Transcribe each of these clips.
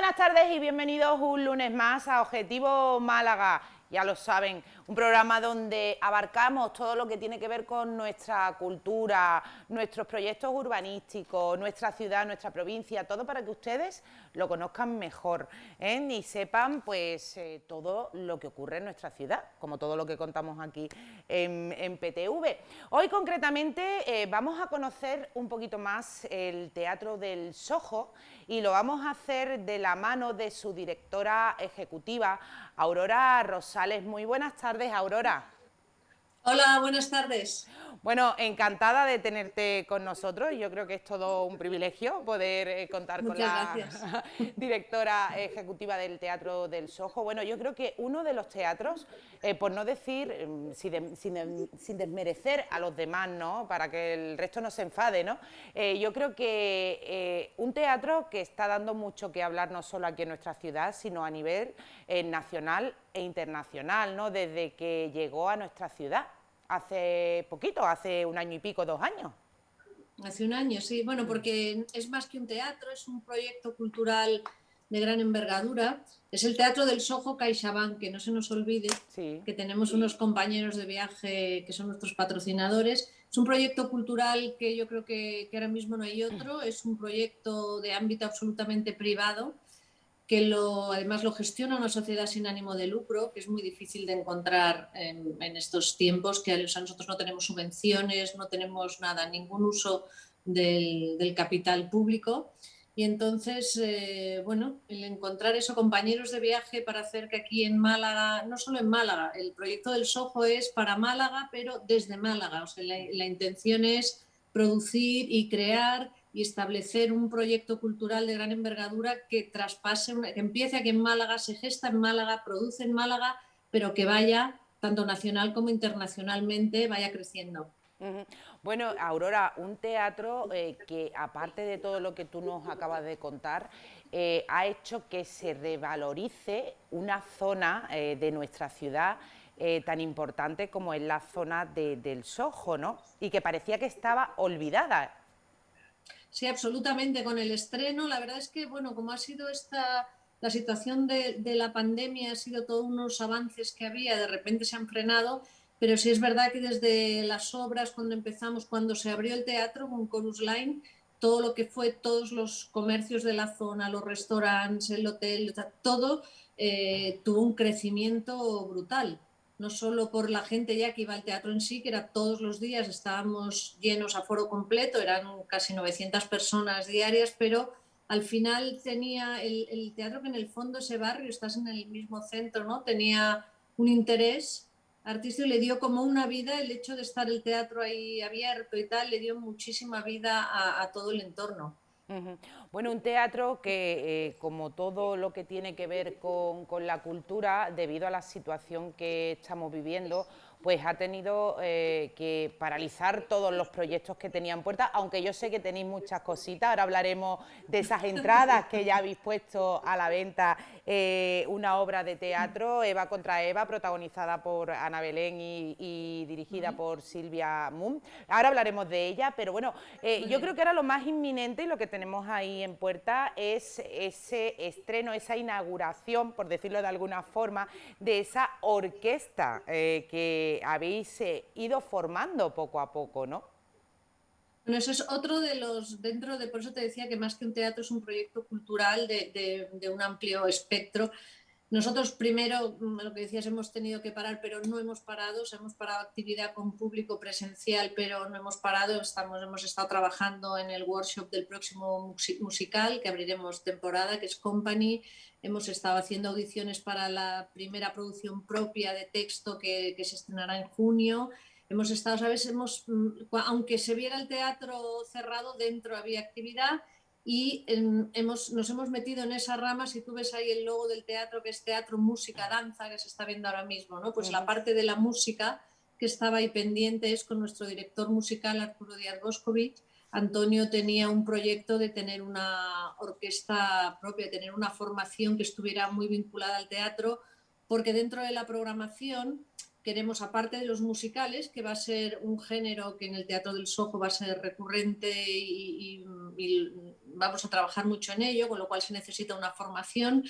buenas tardes y bienvenidos un lunes más a Objetivo Málaga. Ya lo saben, un programa donde abarcamos todo lo que tiene que ver con nuestra cultura, nuestros proyectos urbanísticos, nuestra ciudad, nuestra provincia, todo para que ustedes lo conozcan mejor, y sepan pues todo lo que ocurre en nuestra ciudad, como todo lo que contamos aquí en PTV. Hoy concretamente vamos a conocer un poquito más el Teatro del Sojo y lo vamos a hacer de la mano de su directora ejecutiva, Aurora Rosales. Muy buenas tardes, Aurora. Hola, buenas tardes. Bueno, encantada de tenerte con nosotros. Yo creo que es todo un privilegio poder contar con Muchas la gracias. directora ejecutiva del Teatro del Sojo. Bueno, yo creo que uno de los teatros, por no decir, sin desmerecer a los demás, ¿no? Para que el resto no se enfade, ¿no? Yo creo que un teatro que está dando mucho que hablar no solo aquí en nuestra ciudad, sino a nivel nacional e internacional, ¿no? Desde que llegó a nuestra ciudad. Hace poquito, hace un año y pico, 2 años. Hace un año, sí. Bueno, porque es más que un teatro, es un proyecto cultural de gran envergadura. Es el Teatro del Sojo CaixaBank, que no se nos olvide Sí. que tenemos unos compañeros de viaje que son nuestros patrocinadores. Es un proyecto cultural que yo creo que ahora mismo no hay otro. Es un proyecto de ámbito absolutamente privado que además lo gestiona una sociedad sin ánimo de lucro, que es muy difícil de encontrar en estos tiempos, que nosotros no tenemos subvenciones, no tenemos nada, ningún uso del capital público. Y entonces, bueno, el encontrar eso, compañeros de viaje para hacer que aquí en Málaga, no solo en Málaga, el proyecto del Sojo es para Málaga, pero desde Málaga. O sea, la intención es producir y crear y establecer un proyecto cultural de gran envergadura que traspase, que empiece aquí en Málaga, se gesta en Málaga, produce en Málaga, pero que vaya, tanto nacional como internacionalmente, vaya creciendo. Ujú. Bueno, Aurora, un teatro que aparte de todo lo que tú nos acabas de contar, ha hecho que se revalorice una zona de nuestra ciudad tan importante como es la zona del Sojo, ¿no? Y que parecía que estaba olvidada. Sí, absolutamente. Con el estreno, la verdad es que, bueno, como ha sido la situación de la pandemia, ha sido todos unos avances que había, de repente se han frenado, pero sí es verdad que desde las obras, cuando empezamos, cuando se abrió el teatro con Chorus Line, todo lo que fue todos los comercios de la zona, los restaurantes, el hotel, todo tuvo un crecimiento brutal, no solo por la gente ya que iba al teatro en sí, que era todos los días, estábamos llenos a foro completo, eran casi 900 personas diarias, pero al final tenía el teatro, que en el fondo ese barrio, estás en el mismo centro, ¿no? Tenía un interés artístico, le dio como una vida, el hecho de estar el teatro ahí abierto y tal, le dio muchísima vida a todo el entorno. Ujú. Bueno, un teatro que, como todo lo que tiene que ver con la cultura, debido a la situación que estamos viviendo, pues ha tenido que paralizar todos los proyectos que tenían puerta, aunque yo sé que tenéis muchas cositas. Ahora hablaremos de esas entradas que ya habéis puesto a la venta, una obra de teatro, Eva contra Eva, protagonizada por Ana Belén y dirigida por Silvia Moon. Ahora hablaremos de ella, pero bueno, Muy yo creo bien. que ahora lo más inminente y lo que tenemos ahí en puerta es ese estreno, esa inauguración, por decirlo de alguna forma, de esa orquesta que habéis ido formando poco a poco, ¿no? Bueno, eso es otro de los, por eso te decía que más que un teatro es un proyecto cultural de un amplio espectro. Nosotros primero, lo que decías, hemos tenido que parar, pero no hemos parado, o sea, hemos parado actividad con público presencial, pero no hemos parado, hemos estado trabajando en el workshop del próximo musical, que abriremos temporada, que es Company, hemos estado haciendo audiciones para la primera producción propia de texto que se estrenará en junio. Hemos estado, ¿sabes? Aunque se viera el teatro cerrado, dentro había actividad y nos hemos metido en esa rama. Si tú ves ahí el logo del teatro, que es teatro, música, danza, que se está viendo ahora mismo, ¿no? Pues la Ujú. parte de la música que estaba ahí pendiente es con nuestro director musical, Arturo Díaz Boscovich. Antonio tenía un proyecto de tener una orquesta propia, de tener una formación que estuviera muy vinculada al teatro, porque dentro de la programación queremos, aparte de los musicales, que va a ser un género que en el Teatro del Sojo va a ser recurrente y vamos a trabajar mucho en ello, con lo cual se necesita una formación.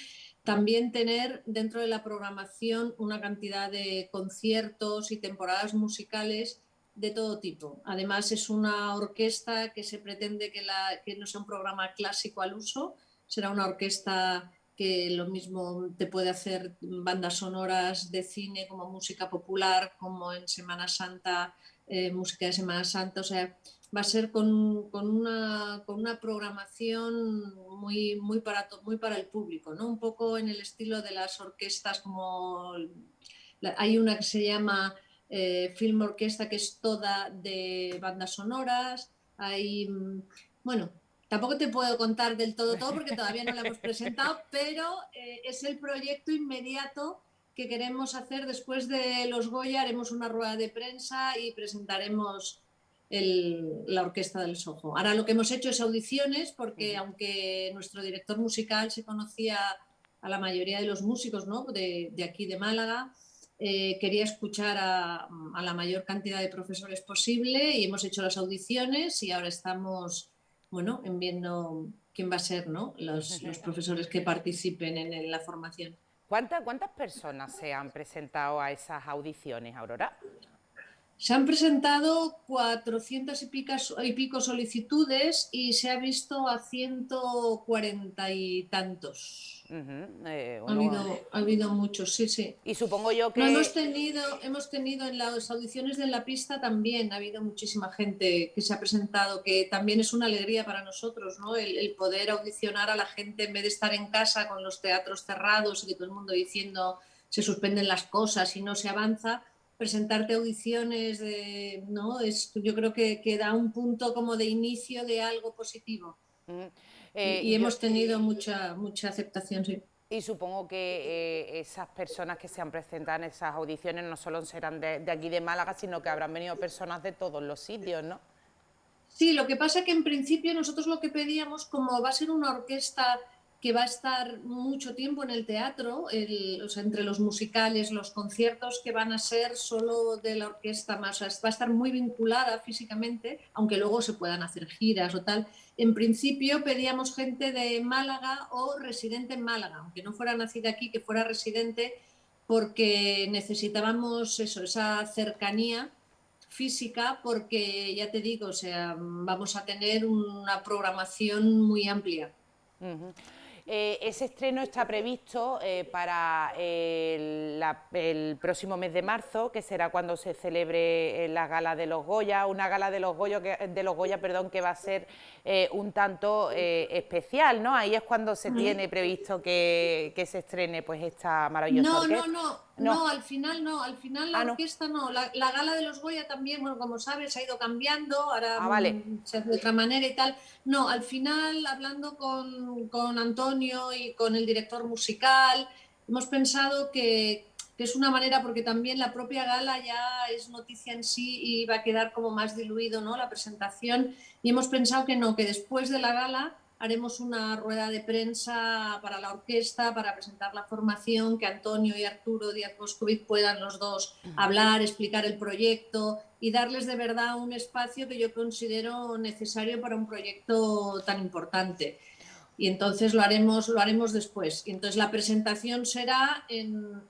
También tener dentro de la programación una cantidad de conciertos y temporadas musicales de todo tipo. Además, es una orquesta que se pretende que no sea un programa clásico al uso, será una orquesta que lo mismo te puede hacer bandas sonoras de cine como música popular, como en Semana Santa, música de Semana Santa, o sea, va a ser con una programación muy para el público, ¿no? Un poco en el estilo de las orquestas como... Hay una que se llama Film Orquesta, que es toda de bandas sonoras. Hay, bueno, tampoco te puedo contar del todo porque todavía no la hemos presentado, pero es el proyecto inmediato que queremos hacer después de los Goya. Haremos una rueda de prensa y presentaremos la Orquesta del Soho. Ahora lo que hemos hecho es audiciones porque aunque nuestro director musical se conocía a la mayoría de los músicos, ¿no?, de aquí de Málaga, quería escuchar a la mayor cantidad de profesores posible y hemos hecho las audiciones y ahora estamos, bueno, en viendo quién va a ser, ¿no?, los profesores que participen en la formación. ¿Cuántas personas se han presentado a esas audiciones, Aurora? Se han presentado 400 y pico solicitudes y se ha visto a 140 y tantos. Ha habido muchos, sí, sí. Y supongo yo que... No, hemos tenido en las audiciones de La Pista también, ha habido muchísima gente que se ha presentado, que también es una alegría para nosotros, ¿no? El poder audicionar a la gente en vez de estar en casa con los teatros cerrados y que todo el mundo diciendo se suspenden las cosas y no se avanza. Presentarte audiciones, ¿no? Yo creo que da un punto como de inicio de algo positivo. Y hemos tenido mucha aceptación, sí. Y supongo que esas personas que se han presentado en esas audiciones no solo serán de aquí de Málaga, sino que habrán venido personas de todos los sitios, ¿no? Sí, lo que pasa es que en principio nosotros lo que pedíamos, como va a ser una orquesta que va a estar mucho tiempo en el teatro, o sea, entre los musicales, los conciertos que van a ser solo de la orquesta más, o sea, va a estar muy vinculada físicamente, aunque luego se puedan hacer giras o tal. En principio pedíamos gente de Málaga o residente en Málaga, aunque no fuera nacida aquí, que fuera residente, porque necesitábamos eso, esa cercanía física, porque ya te digo, o sea, vamos a tener una programación muy amplia. Ese estreno está previsto para el próximo mes de marzo, que será cuando se celebre la gala de los Goya, una gala de los Goya, que va a ser un tanto especial, ¿no? Ahí es cuando se tiene previsto que se estrene pues esta maravillosa orquesta. No, al final la orquesta no. La gala de los Goya también, bueno, como sabes, ha ido cambiando, ahora vale. se hace de otra manera y tal. No, al final, hablando con Antonio y con el director musical, hemos pensado que es una manera, porque también la propia gala ya es noticia en sí y va a quedar como más diluido, ¿no?, la presentación, y hemos pensado que no, que después de la gala haremos una rueda de prensa para la orquesta, para presentar la formación, que Antonio y Arturo Díaz Boscovic puedan los dos hablar, explicar el proyecto y darles de verdad un espacio que yo considero necesario para un proyecto tan importante. Y entonces lo haremos después. Y entonces la presentación será en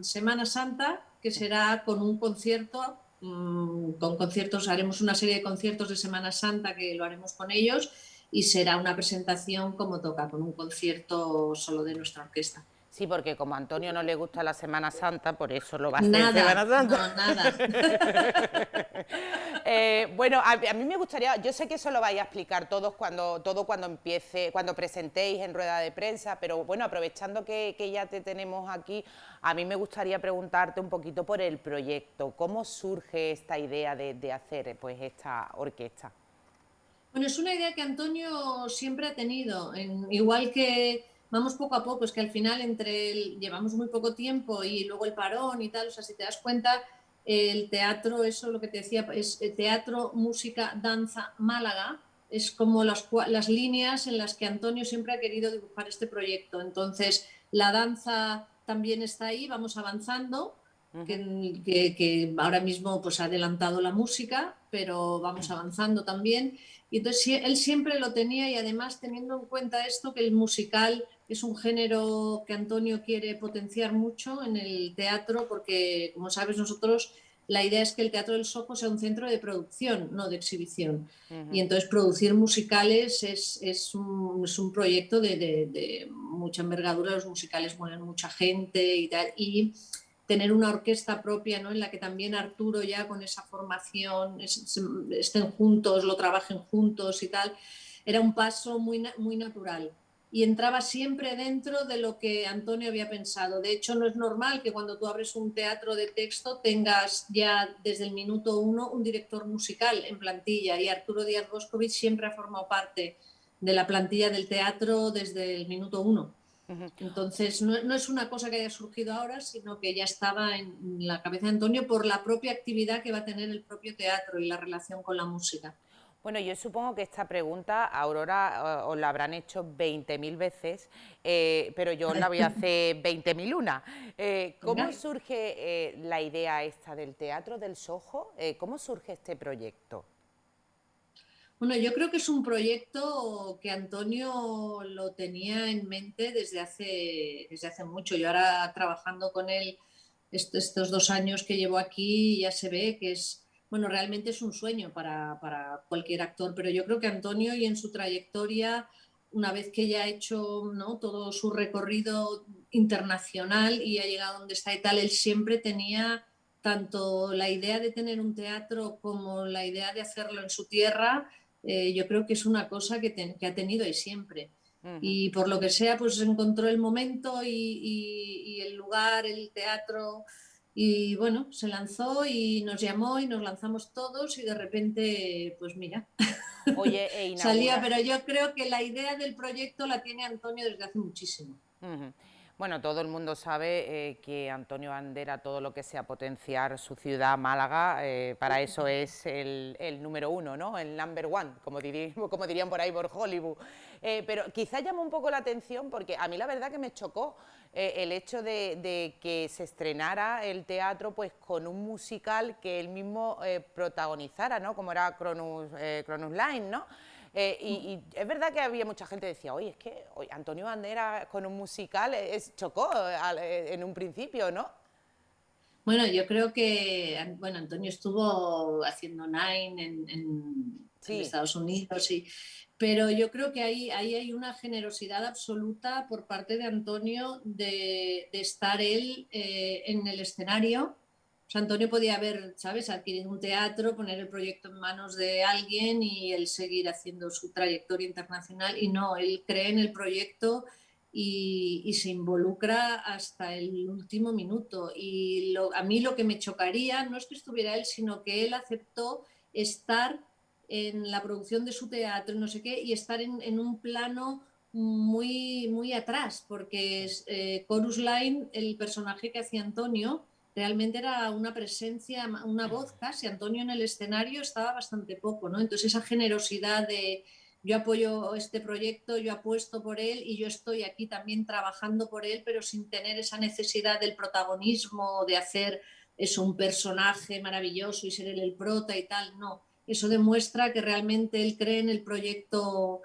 Semana Santa, que será con un concierto, con conciertos, haremos una serie de conciertos de Semana Santa que lo haremos con ellos, y será una presentación como toca, con un concierto solo de nuestra orquesta. Sí, porque como a Antonio no le gusta la Semana Santa, por eso lo va a hacer en Semana Santa. No, nada. Bueno, a mí me gustaría, yo sé que eso lo vais a explicar todos cuando presentéis en rueda de prensa, pero bueno, aprovechando que ya te tenemos aquí, a mí me gustaría preguntarte un poquito por el proyecto. ¿Cómo surge esta idea de hacer pues esta orquesta? Bueno, es una idea que Antonio siempre ha tenido, igual que vamos poco a poco, es que al final llevamos muy poco tiempo y luego el parón y tal, o sea, si te das cuenta, el teatro, eso lo que te decía, es teatro, música, danza, Málaga, es como las líneas en las que Antonio siempre ha querido dibujar este proyecto. Entonces, la danza también está ahí, vamos avanzando, que ahora mismo pues ha adelantado la música, pero vamos avanzando también. Y entonces él siempre lo tenía, y además teniendo en cuenta esto, que el musical es un género que Antonio quiere potenciar mucho en el teatro, porque como sabes nosotros la idea es que el Teatro del Soco sea un centro de producción, no de exhibición. Y entonces producir musicales es un proyecto de mucha envergadura. Los musicales mueven mucha gente y tal, y tener una orquesta propia, ¿no? En la que también Arturo, ya con esa formación, estén juntos, lo trabajen juntos y tal, era un paso muy natural. Y entraba siempre dentro de lo que Antonio había pensado. De hecho, no es normal que cuando tú abres un teatro de texto tengas ya desde el minuto uno un director musical en plantilla, y Arturo Díaz Boscovich siempre ha formado parte de la plantilla del teatro desde el minuto uno. Entonces, no es una cosa que haya surgido ahora, sino que ya estaba en la cabeza de Antonio por la propia actividad que va a tener el propio teatro y la relación con la música. Bueno, yo supongo que esta pregunta, Aurora, os la habrán hecho 20.000 veces, pero yo os la voy a hacer 20.001. ¿Cómo Venga. surge la idea esta del Teatro del Soho? ¿Cómo surge este proyecto? Bueno, yo creo que es un proyecto que Antonio lo tenía en mente desde hace mucho. Yo ahora trabajando con él estos 2 años que llevo aquí, ya se ve que es, bueno, realmente es un sueño para cualquier actor, pero yo creo que Antonio, y en su trayectoria, una vez que ya ha hecho, ¿no?, todo su recorrido internacional y ha llegado donde está y tal, él siempre tenía tanto la idea de tener un teatro como la idea de hacerlo en su tierra. Yo creo que es una cosa que ha tenido y siempre. Y por lo que sea, pues encontró el momento y el lugar, el teatro, y bueno, se lanzó y nos llamó y nos lanzamos todos, y de repente, pues mira, Oye, salía, pero yo creo que la idea del proyecto la tiene Antonio desde hace muchísimo. Bueno, todo el mundo sabe que Antonio Bandera, todo lo que sea potenciar su ciudad, Málaga, para eso es el número uno, ¿no? El number one, como dirían por ahí por Hollywood. Pero quizá llama un poco la atención porque a mí la verdad que me chocó el hecho de que se estrenara el teatro pues con un musical que él mismo protagonizara, ¿no? Como era Cronus Line, ¿no? Y es verdad que había mucha gente que decía, oye, es que Antonio Banderas con un musical chocó en un principio, ¿no? Bueno, yo creo que, bueno, Antonio estuvo haciendo Nine en Sí. Estados Unidos, pero yo creo que ahí hay una generosidad absoluta por parte de Antonio de estar él en el escenario. O sea, Antonio podía haber, ¿sabes?, adquirido un teatro, poner el proyecto en manos de alguien y él seguir haciendo su trayectoria internacional, y no, él cree en el proyecto y se involucra hasta el último minuto. Y a mí lo que me chocaría no es que estuviera él, sino que él aceptó estar en la producción de su teatro, no sé qué, y estar en un plano muy atrás, porque Chorus Line, el personaje que hacía Antonio, realmente era una presencia, una voz casi. Antonio en el escenario estaba bastante poco, ¿no? Entonces esa generosidad de yo apoyo este proyecto, yo apuesto por él y yo estoy aquí también trabajando por él, pero sin tener esa necesidad del protagonismo, de hacer eso, un personaje maravilloso y ser él el prota y tal, no. Eso demuestra que realmente él cree en el proyecto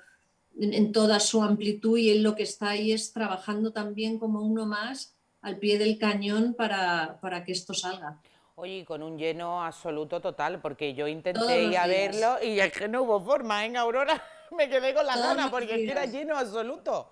en toda su amplitud, y él lo que está ahí es trabajando también como uno más al pie del cañón para que esto salga. Oye, y con un lleno absoluto total, porque yo Todos intenté ir los a verlo días, y es que no hubo forma, ¿eh, Aurora? Me quedé con las todos ganas los porque es que era días. lleno absoluto.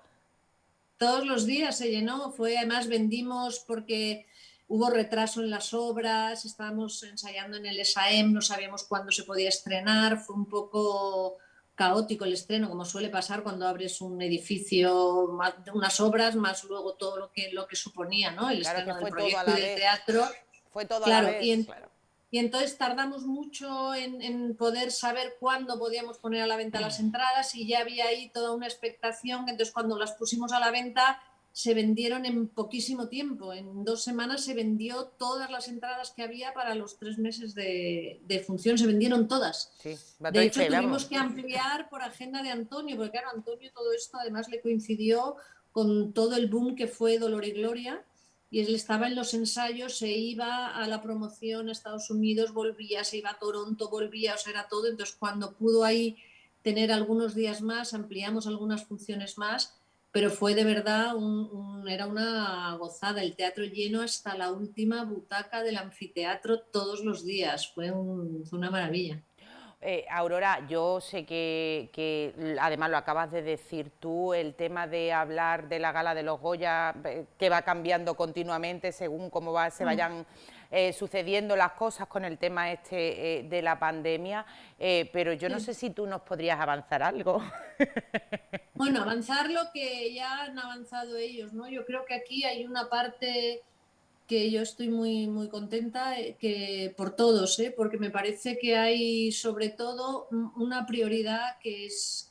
Todos los días se llenó, además vendimos porque hubo retraso en las obras, estábamos ensayando en el SAEM, no sabíamos cuándo se podía estrenar, fue un poco caótico el estreno, como suele pasar cuando abres un edificio, más unas obras, más luego todo lo que suponía, ¿no?, el Claro, es que estreno del fue todo a proyecto y la del vez. teatro. Fue todo a la Claro, vez, claro. y entonces tardamos mucho en poder saber cuándo podíamos poner a la venta las entradas, y ya había ahí toda una expectación. Entonces cuando las pusimos a la venta se vendieron en poquísimo tiempo. En 2 semanas se vendió todas las entradas que había para los 3 meses de función, se vendieron todas. Sí, va De todo y hecho, fe, vamos. tuvimos que ampliar por agenda de Antonio, porque claro, Antonio todo esto además le coincidió con todo el boom que fue Dolor y Gloria, y él estaba en los ensayos, se iba a la promoción a Estados Unidos, volvía, se iba a Toronto, volvía, o sea, era todo. Entonces, cuando pudo ahí tener algunos días más, ampliamos algunas funciones más, pero fue de verdad, era una gozada, el teatro lleno hasta la última butaca del anfiteatro todos los días, fue una maravilla. Aurora, yo sé además lo acabas de decir tú, el tema de hablar de la gala de los Goya, que va cambiando continuamente según se vayan sucediendo las cosas con el tema este de la pandemia, pero yo no Sí. sé si tú nos podrías avanzar algo. Bueno, avanzar lo que ya han avanzado ellos, ¿no? Yo creo que aquí hay una parte que yo estoy muy, muy contenta que por todos, porque me parece que hay sobre todo una prioridad que es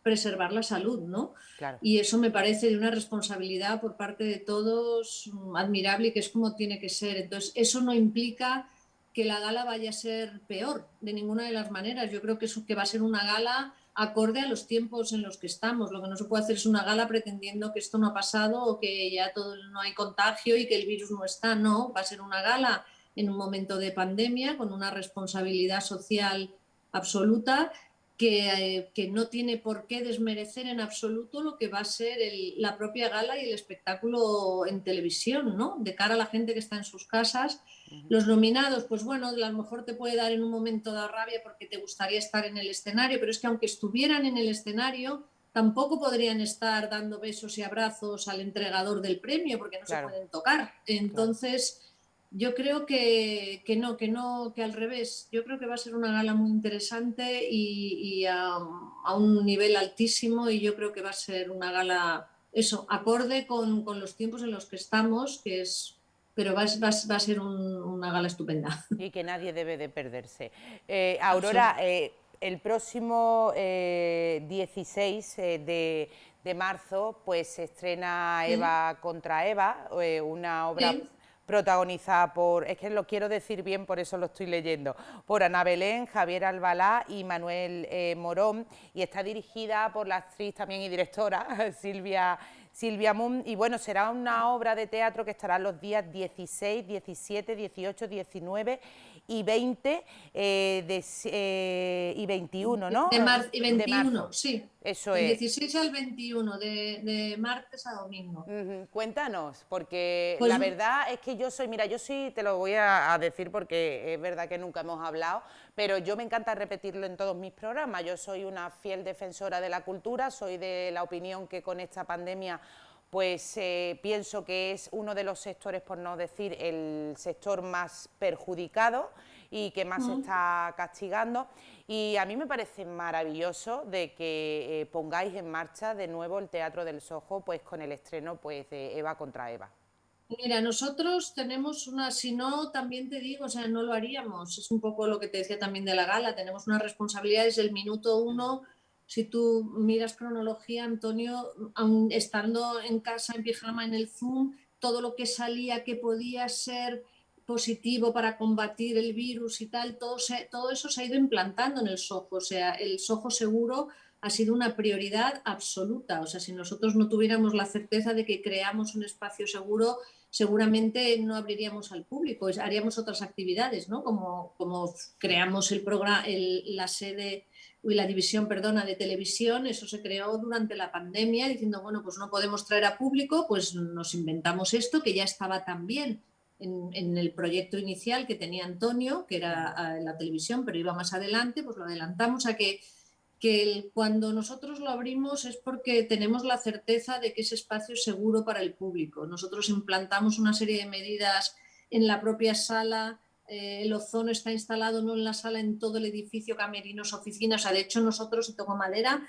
preservar la salud, ¿no? Claro, Y eso me parece de una responsabilidad por parte de todos admirable y que es como tiene que ser. Entonces, eso no implica que la gala vaya a ser peor de ninguna de las maneras. Yo creo que, que va a ser una gala acorde a los tiempos en los que estamos. Lo que no se puede hacer es una gala pretendiendo que esto no ha pasado o que ya todo no hay contagio y que el virus no está. No, va a ser una gala en un momento de pandemia con una responsabilidad social absoluta que no tiene por qué desmerecer en absoluto lo que va a ser la propia gala y el espectáculo en televisión, ¿no? De cara a la gente que está en sus casas. Los nominados, pues bueno, a lo mejor te puede dar en un momento de rabia porque te gustaría estar en el escenario, pero es que aunque estuvieran en el escenario, tampoco podrían estar dando besos y abrazos al entregador del premio porque no se claro, pueden tocar. claro. Entonces, yo creo que al revés. Yo creo que va a ser una gala muy interesante y a un nivel altísimo y yo creo que va a ser una gala, eso, acorde con los tiempos en los que estamos, que es pero va a ser una gala estupenda. Y que nadie debe de perderse. Absolut Aurora, el próximo 16 de marzo pues se estrena sí, Eva contra Eva, una obra sí. protagonizada por, es que lo quiero decir bien, por eso lo estoy leyendo, por Ana Belén, Javier Albalá y Manuel Morón, y está dirigida por la actriz también y directora Silvia Moon, y bueno, será una obra de teatro que estará los días 16, 17, 18, 19 y 20 y 21, ¿no? Y De 21, marzo. sí. Eso Del es. 16 al 21, de martes a domingo. Cuéntanos, porque Pues la verdad es que yo soy, mira, yo sí te lo voy a decir porque es verdad que nunca hemos hablado, pero yo me encanta repetirlo en todos mis programas. Yo soy una fiel defensora de la cultura, soy de la opinión que con esta pandemia pues pienso que es uno de los sectores, por no decir el sector más perjudicado y que más se está castigando. Y a mí me parece maravilloso de que pongáis en marcha de nuevo el Teatro del Sojo, pues con el estreno pues, de Eva contra Eva. mira, nosotros tenemos una, si no, también te digo, o sea, no lo haríamos. Es un poco lo que te decía también de la gala. Tenemos una responsabilidad desde el minuto uno. Si tú miras cronología, Antonio, aun estando en casa en pijama en el Zoom, todo lo que salía que podía ser positivo para combatir el virus y tal, todo eso se ha ido implantando en el Soho. O sea, el Soho seguro ha sido una prioridad absoluta. O sea, si nosotros no tuviéramos la certeza de que creamos un espacio seguro, seguramente no abriríamos al público, haríamos otras actividades, ¿no? Como creamos la sede y la división, perdona, de televisión, eso se creó durante la pandemia, diciendo, bueno, pues no podemos traer a público, pues nos inventamos esto, que ya estaba también en el proyecto inicial que tenía Antonio, que era la televisión, pero iba más adelante, pues lo adelantamos a que cuando nosotros lo abrimos es porque tenemos la certeza de que ese espacio es seguro para el público. Nosotros implantamos una serie de medidas en la propia sala, el ozono está instalado no en la sala, en todo el edificio, camerinos, oficinas. O sea, de hecho, nosotros, si toco madera,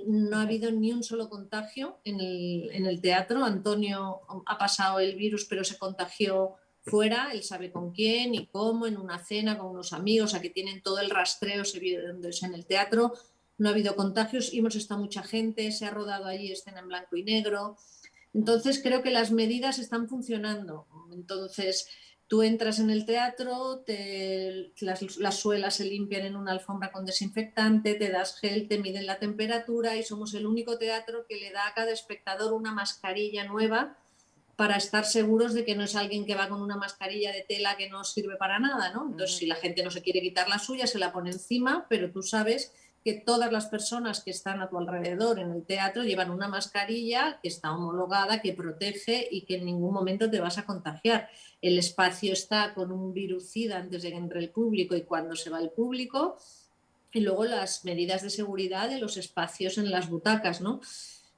no ha habido ni un solo contagio en el teatro. Antonio ha pasado el virus, pero se contagió fuera, él sabe con quién y cómo, en una cena con unos amigos, a que tienen todo el rastreo, se vio en el teatro, no ha habido contagios, y hemos estado mucha gente, se ha rodado allí escena en blanco y negro. Entonces creo que las medidas están funcionando. Entonces tú entras en el teatro, las suelas se limpian en una alfombra con desinfectante, te das gel, te miden la temperatura y somos el único teatro que le da a cada espectador una mascarilla nueva para estar seguros de que no es alguien que va con una mascarilla de tela que no sirve para nada, ¿no? Entonces, si la gente no se quiere quitar la suya, se la pone encima, pero tú sabes que todas las personas que están a tu alrededor en el teatro llevan una mascarilla que está homologada, que protege y que en ningún momento te vas a contagiar. El espacio está con un virucida antes de que entre el público y cuando se va el público, y luego las medidas de seguridad de los espacios en las butacas, ¿no?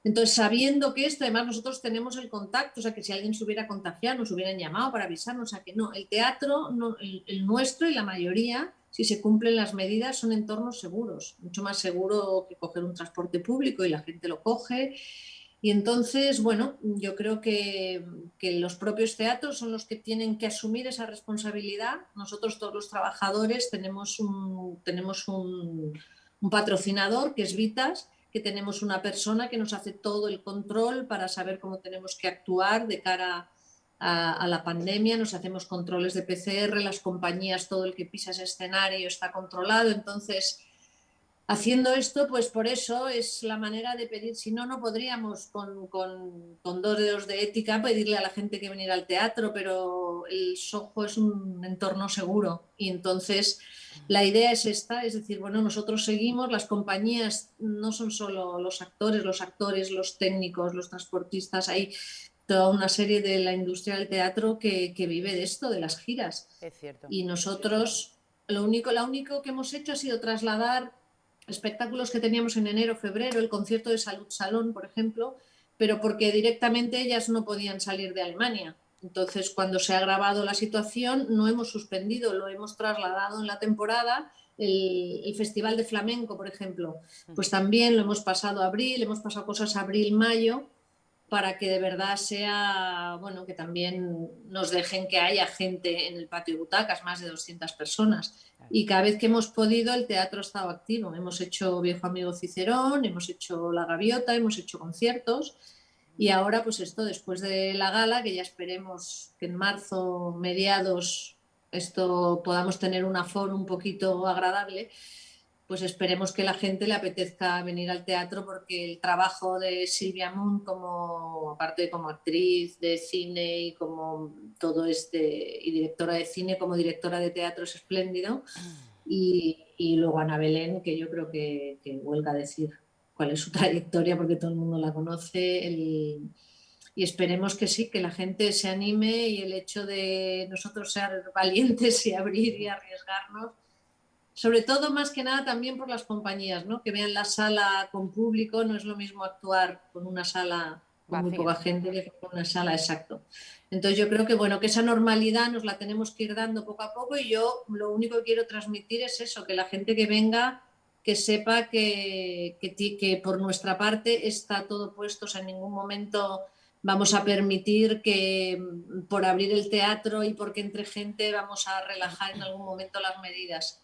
Entonces, sabiendo que esto, además nosotros tenemos el contacto, o sea, que si alguien se hubiera contagiado, nos hubieran llamado para avisarnos, o sea, que no, el teatro, no, el nuestro y la mayoría, si se cumplen las medidas, son entornos seguros, mucho más seguro que coger un transporte público y la gente lo coge. Y entonces, bueno, yo creo que los propios teatros son los que tienen que asumir esa responsabilidad. Nosotros, todos los trabajadores, tenemos un patrocinador que es Vitas, que tenemos una persona que nos hace todo el control para saber cómo tenemos que actuar de cara a la pandemia. Nos hacemos controles de PCR, las compañías, todo el que pisa ese escenario está controlado. Entonces, haciendo esto, pues por eso es la manera de pedir, si no, no podríamos con 2 dedos de ética pedirle a la gente que viniera al teatro, pero el Soho es un entorno seguro y entonces la idea es esta, es decir, bueno, nosotros seguimos, las compañías no son solo los actores, los técnicos, los transportistas, hay toda una serie de la industria del teatro que vive de esto, de las giras. Es cierto. Y nosotros, lo único que hemos hecho ha sido trasladar espectáculos que teníamos en enero, febrero, el concierto de Salud Salón, por ejemplo, pero porque directamente ellas no podían salir de Alemania. Entonces, cuando se ha agravado la situación, no hemos suspendido, lo hemos trasladado en la temporada. El Festival de Flamenco, por ejemplo, pues también lo hemos pasado a abril, hemos pasado cosas abril, mayo, para que de verdad sea, bueno, que también nos dejen que haya gente en el patio de butacas, más de 200 personas. Y cada vez que hemos podido, el teatro ha estado activo. Hemos hecho Viejo Amigo Cicerón, hemos hecho La Gaviota, hemos hecho conciertos. Y ahora, pues esto, después de la gala, que ya esperemos que en marzo, mediados, esto podamos tener un aforo un poquito agradable, pues esperemos que la gente le apetezca venir al teatro porque el trabajo de Silvia Moon, como, aparte como actriz de cine y como todo y directora de cine, como directora de teatro es espléndido. Y luego Ana Belén, que yo creo que huelga decir cuál es su trayectoria porque todo el mundo la conoce. Y esperemos que sí, que la gente se anime y el hecho de nosotros ser valientes y abrir y arriesgarnos, sobre todo más que nada también por las compañías, ¿no? Que vean la sala con público, no es lo mismo actuar con una sala con muy poca gente que con una sala, exacto. Entonces yo creo que bueno, que esa normalidad nos la tenemos que ir dando poco a poco y yo lo único que quiero transmitir es eso, que la gente que venga, que sepa que por nuestra parte está todo puesto, o sea, en ningún momento vamos a permitir que por abrir el teatro y porque entre gente vamos a relajar en algún momento las medidas.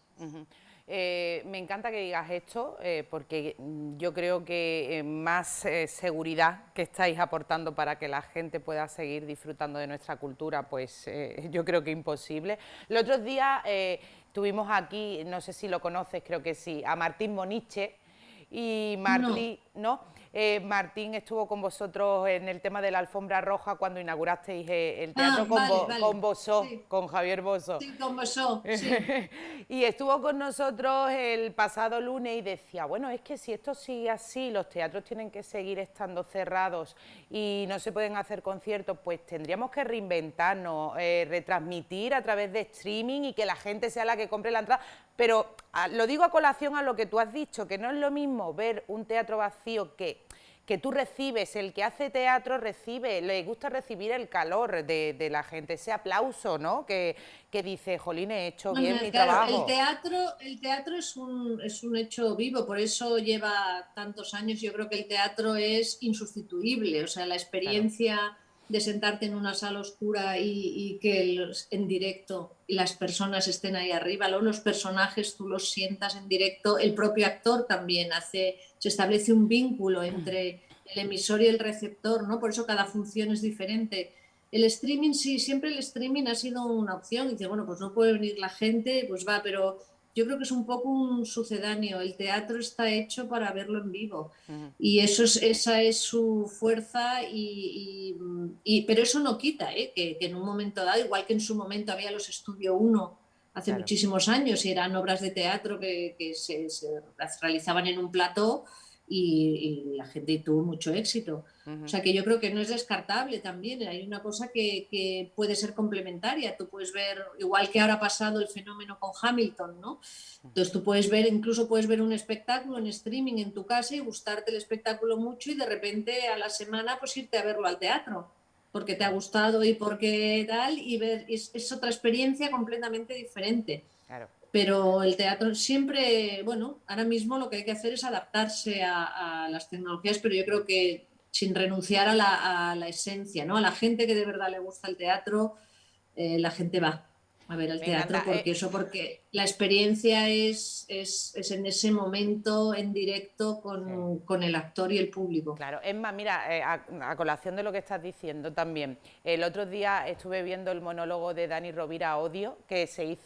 Me encanta que digas esto porque yo creo que más seguridad que estáis aportando para que la gente pueda seguir disfrutando de nuestra cultura, pues yo creo que imposible. Los otros días tuvimos aquí, no sé si lo conoces, creo que sí, a Martín Moniche y Martín, ¿no? Martín estuvo con vosotros en el tema de la alfombra roja cuando inaugurasteis el teatro con Bosó, sí, con Javier Bosó. Sí, con Bosó, sí. Y estuvo con nosotros el pasado lunes y decía, bueno, es que si esto sigue así, los teatros tienen que seguir estando cerrados y no se pueden hacer conciertos, pues tendríamos que reinventarnos, retransmitir a través de streaming y que la gente sea la que compre la entrada. Pero lo digo a colación a lo que tú has dicho, que no es lo mismo ver un teatro vacío que tú recibes, el que hace teatro recibe, le gusta recibir el calor de la gente, ese aplauso, ¿no? Que dice, jolín, he hecho bien mi trabajo. El teatro es un hecho vivo, por eso lleva tantos años. Yo creo que el teatro es insustituible, o sea, la experiencia de sentarte en una sala oscura y que en directo las personas estén ahí arriba, luego los personajes tú los sientas en directo, el propio actor también se establece un vínculo entre el emisor y el receptor, ¿no? Por eso cada función es diferente. El streaming, sí, siempre el streaming ha sido una opción. Dice, bueno, pues no puede venir la gente, pues va, pero yo creo que es un poco un sucedáneo. El teatro está hecho para verlo en vivo y esa es su fuerza, pero eso no quita que en un momento dado, igual que en su momento había los Estudio 1 hace Claro. muchísimos años y eran obras de teatro que se las realizaban en un plató y la gente tuvo mucho éxito. O sea que yo creo que no es descartable también, hay una cosa que puede ser complementaria. Tú puedes ver, igual que ahora ha pasado el fenómeno con Hamilton, ¿no? Entonces tú puedes ver, incluso puedes ver un espectáculo en streaming en tu casa y gustarte el espectáculo mucho y de repente a la semana pues irte a verlo al teatro porque te ha gustado y porque tal, y ver, es otra experiencia completamente diferente. Claro. Pero el teatro siempre, bueno, ahora mismo lo que hay que hacer es adaptarse a las tecnologías, pero yo creo que sin renunciar a la esencia, ¿no? A la gente que de verdad le gusta el teatro, la gente va a ver el Me teatro encanta. porque la experiencia es en ese momento en directo Sí. con el actor y el público. Claro, es más, mira, a colación de lo que estás diciendo también, el otro día estuve viendo el monólogo de Dani Rovira, Odio, que se Sí,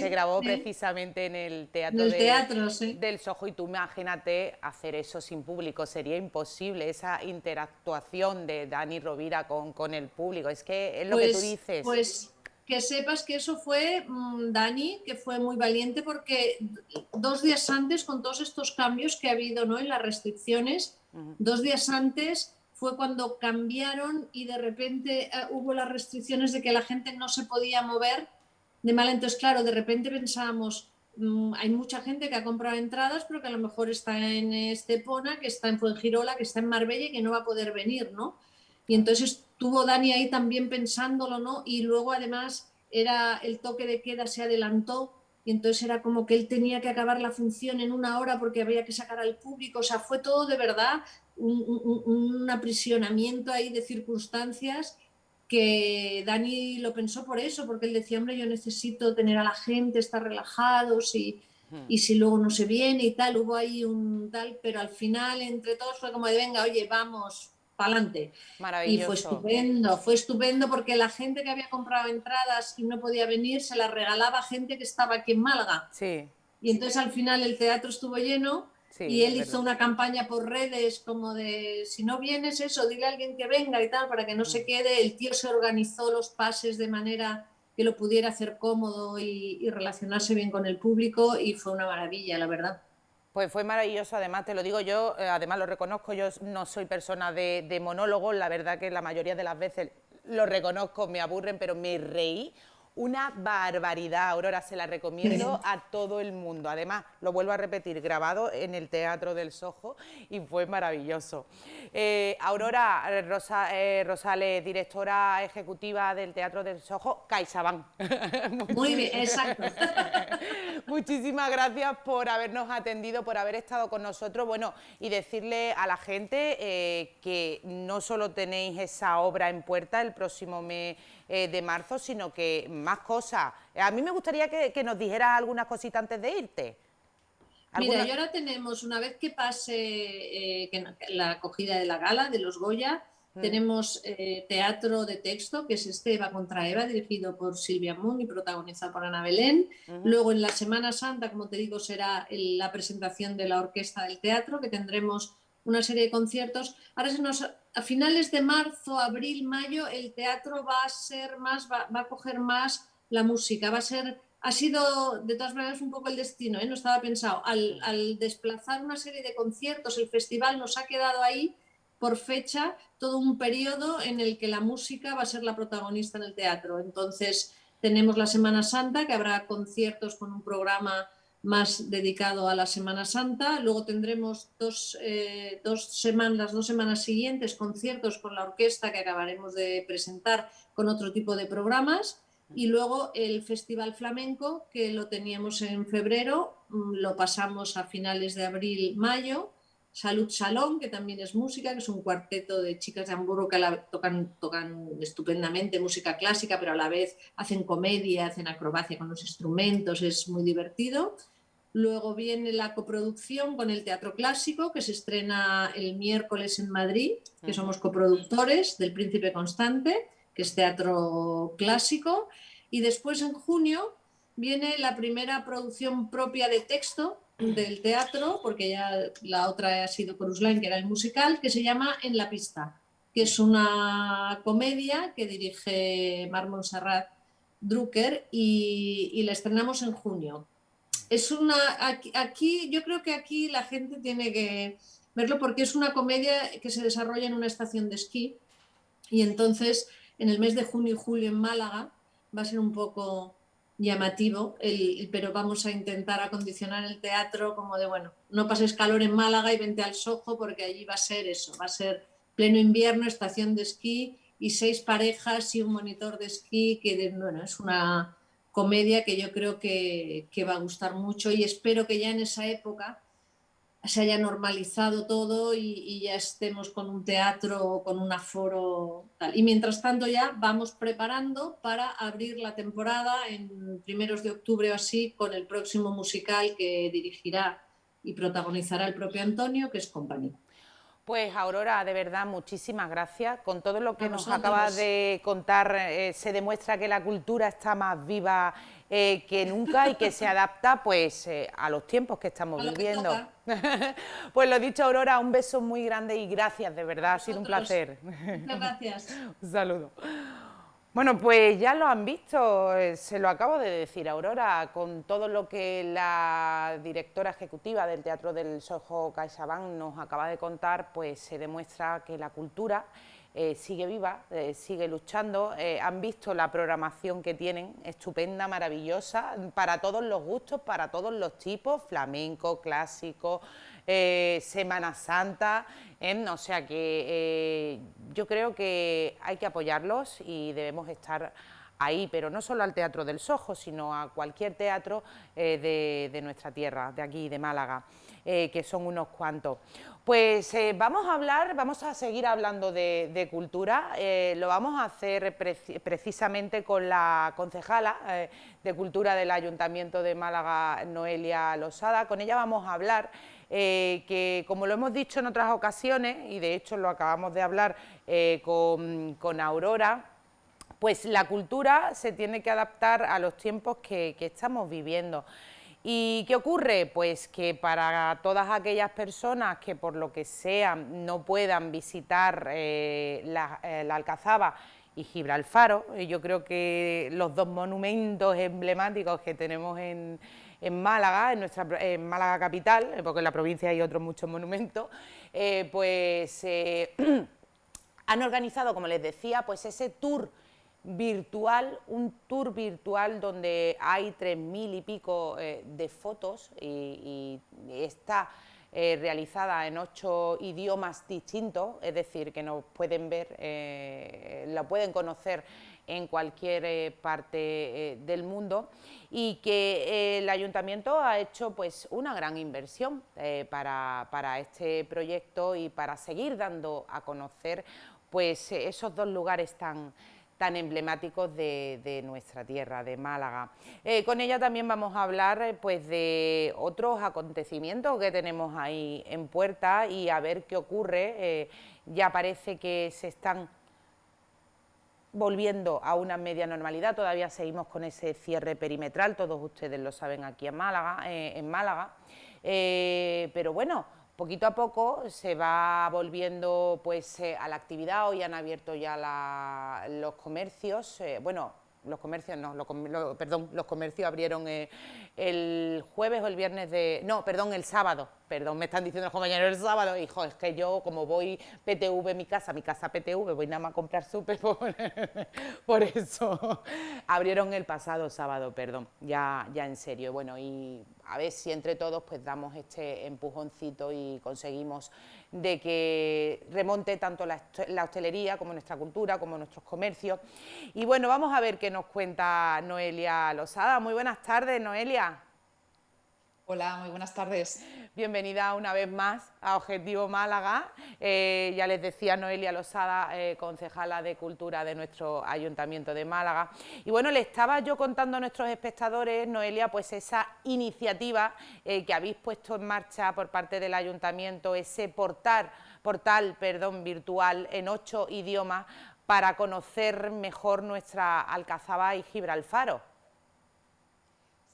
grabó sí. precisamente en el En Teatro el teatro, sí. del Sojo, y tú imagínate hacer eso sin público, sería imposible, esa interactuación de Dani Rovira con el público, es que es lo que tú dices. Pues que sepas que eso fue Dani, que fue muy valiente porque 2 días antes, con todos estos cambios que ha habido, ¿no?, en las restricciones, 2 días antes fue cuando cambiaron y de repente hubo las restricciones de que la gente no se podía mover de mal. Entonces, claro, de repente pensábamos, hay mucha gente que ha comprado entradas, pero que a lo mejor está en Estepona, que está en Fuengirola, que está en Marbella y que no va a poder venir, ¿no? Y Claro. entonces estuvo Dani ahí también pensándolo, ¿no? Y luego además era el toque de queda, se adelantó y entonces era como que él tenía que acabar la función en 1 hora porque había que sacar al público. O sea, fue todo de verdad un aprisionamiento ahí de circunstancias que Dani lo pensó por eso, porque él decía, hombre, yo necesito tener a la gente, estar relajados y si luego no se viene y tal, hubo ahí un tal, pero al final entre todos fue como de, venga, oye, vamos, para adelante. Y Maravilloso. fue estupendo porque la gente que había comprado entradas y no podía venir se las regalaba a gente que estaba aquí en Málaga. Sí, Y entonces al final el teatro estuvo lleno sí, y es él hizo verdad. una campaña por redes como de, si no vienes eso, dile a alguien que venga y tal, para que no se quede. El tío se organizó los pases de manera que lo pudiera hacer cómodo y relacionarse bien con el público y fue una maravilla, la verdad. Pues fue maravilloso, además te lo digo yo, además lo reconozco, yo no soy persona de monólogos, la verdad que la mayoría de las veces lo reconozco, me aburren, pero me reí una barbaridad. Aurora, se la recomiendo a todo el mundo. Además, lo vuelvo a repetir, grabado en el Teatro del Sojo y fue maravilloso. Aurora Rosales, directora ejecutiva del Teatro del Sojo, CaixaBank. Muy bien, exacto. Muchísimas gracias por habernos atendido, por haber estado con nosotros. Bueno, y decirle a la gente que no solo tenéis esa obra en puerta el próximo mes de marzo, sino que más cosas. A mí me gustaría que nos dijeras algunas cositas antes de irte. Mira, ¿Alguna? y ahora tenemos, una vez que pase la acogida de la gala de los Goya, tenemos teatro de texto, que es Eva contra Eva, dirigido por Silvia Moon y protagonizado por Ana Belén. Luego en la Semana Santa, como te digo, será la presentación de la Orquesta del Teatro, que tendremos una serie de conciertos. Ahora a finales de marzo, abril, mayo, el teatro va a ser más, va a coger más la música, ha sido de todas maneras un poco el destino, no estaba pensado. Al desplazar una serie de conciertos, el festival nos ha quedado ahí por fecha todo un periodo en el que la música va a ser la protagonista en el teatro. Entonces tenemos la Semana Santa, que habrá conciertos con un programa más dedicado a la Semana Santa. Luego tendremos las 2 semanas siguientes conciertos con la orquesta que acabaremos de presentar con otro tipo de programas. Y luego el Festival Flamenco, que lo teníamos en febrero, lo pasamos a finales de abril, mayo. Salud Salón, que también es música, que es un cuarteto de chicas de Hamburgo que tocan estupendamente música clásica, pero a la vez hacen comedia, hacen acrobacia con los instrumentos, es muy divertido. Luego viene la coproducción con el Teatro Clásico, que se estrena el miércoles en Madrid, que somos coproductores del Príncipe Constante, que es teatro clásico. Y después en junio viene la primera producción propia de texto del teatro, porque ya la otra ha sido Chorus Line, que era el musical, que se llama En la pista, que es una comedia que dirige Marc Montserrat Drucker y la estrenamos en junio. Es una, aquí, yo creo que aquí la gente tiene que verlo porque es una comedia que se desarrolla en una estación de esquí y entonces en el mes de junio y julio en Málaga va a ser un poco llamativo, pero vamos a intentar acondicionar el teatro como de, bueno, no pases calor en Málaga y vente al Soho porque allí va a ser eso, va a ser pleno invierno, estación de esquí y 6 parejas y un monitor de esquí, que bueno, es una comedia que yo creo que va a gustar mucho y espero que ya en esa época se haya normalizado todo y ya estemos con un teatro, con un aforo tal. Y mientras tanto ya vamos preparando para abrir la temporada en primeros de octubre o así con el próximo musical que dirigirá y protagonizará el propio Antonio, que es Company. Pues Aurora, de verdad, muchísimas gracias. Con todo lo A que nos acabas vosotros. de contar, se demuestra que la cultura está más viva que nunca y que se adapta pues a los tiempos que estamos A lo que viviendo. toca. Pues lo dicho, Aurora, un beso muy grande y gracias, de A verdad, ha sido un vosotros. placer. Muchas gracias. Un saludo. Bueno, pues ya lo han visto, se lo acabo de decir, Aurora, con todo lo que la directora ejecutiva del Teatro del Soho CaixaBank nos acaba de contar, pues se demuestra que la cultura sigue viva, sigue luchando. Han visto la programación que tienen, estupenda, maravillosa, para todos los gustos, para todos los tipos, flamenco, clásico, Semana Santa, o sea que yo creo que hay que apoyarlos y debemos estar ahí, pero no solo al Teatro del Soho, sino a cualquier teatro de nuestra tierra, de aquí, de Málaga, que son unos cuantos. Pues vamos a seguir hablando de cultura, lo vamos a hacer precisamente con la concejala de Cultura del Ayuntamiento de Málaga, Noelia Losada. Con ella vamos a hablar que, como lo hemos dicho en otras ocasiones, y de hecho lo acabamos de hablar con Aurora, pues la cultura se tiene que adaptar a los tiempos que estamos viviendo. ¿Y qué ocurre? Pues que para todas aquellas personas que por lo que sea no puedan visitar la Alcazaba y Gibralfaro, yo creo que los dos monumentos emblemáticos que tenemos en Málaga, en Málaga capital, porque en la provincia hay otros muchos monumentos, pues han organizado, como les decía, pues ese tour virtual, un tour virtual donde hay 3000 y pico de fotos y está realizada en 8 idiomas distintos, es decir, que nos pueden ver, la pueden conocer en cualquier parte del mundo y que el ayuntamiento ha hecho pues una gran inversión para este proyecto y para seguir dando a conocer pues esos dos lugares tan emblemáticos de nuestra tierra, de Málaga. Con ella también vamos a hablar pues de otros acontecimientos que tenemos ahí en puerta y a ver qué ocurre. Ya parece que se están volviendo a una media normalidad, todavía seguimos con ese cierre perimetral, todos ustedes lo saben aquí en Málaga, pero bueno, poquito a poco se va volviendo pues a la actividad. Hoy han abierto ya los comercios, bueno, los comercios no, perdón, los comercios abrieron el jueves o el viernes no, perdón, el sábado, perdón, me están diciendo los compañeros el sábado, hijo, es que yo como voy PTV, mi casa PTV, voy nada más a comprar súper por eso, abrieron el pasado sábado, perdón, ya en serio, bueno, y a ver si entre todos pues damos este empujoncito y conseguimos de que remonte tanto la hostelería como nuestra cultura, como nuestros comercios. Y bueno, vamos a ver qué nos cuenta Noelia Losada. Muy buenas tardes, Noelia. Hola, muy buenas tardes. Bienvenida una vez más a Objetivo Málaga. Ya les decía, Noelia Losada, concejala de Cultura de nuestro Ayuntamiento de Málaga. Y bueno, le estaba yo contando a nuestros espectadores, Noelia, pues esa iniciativa que habéis puesto en marcha por parte del Ayuntamiento, ese portal virtual en 8 idiomas para conocer mejor nuestra Alcazaba y Gibralfaro.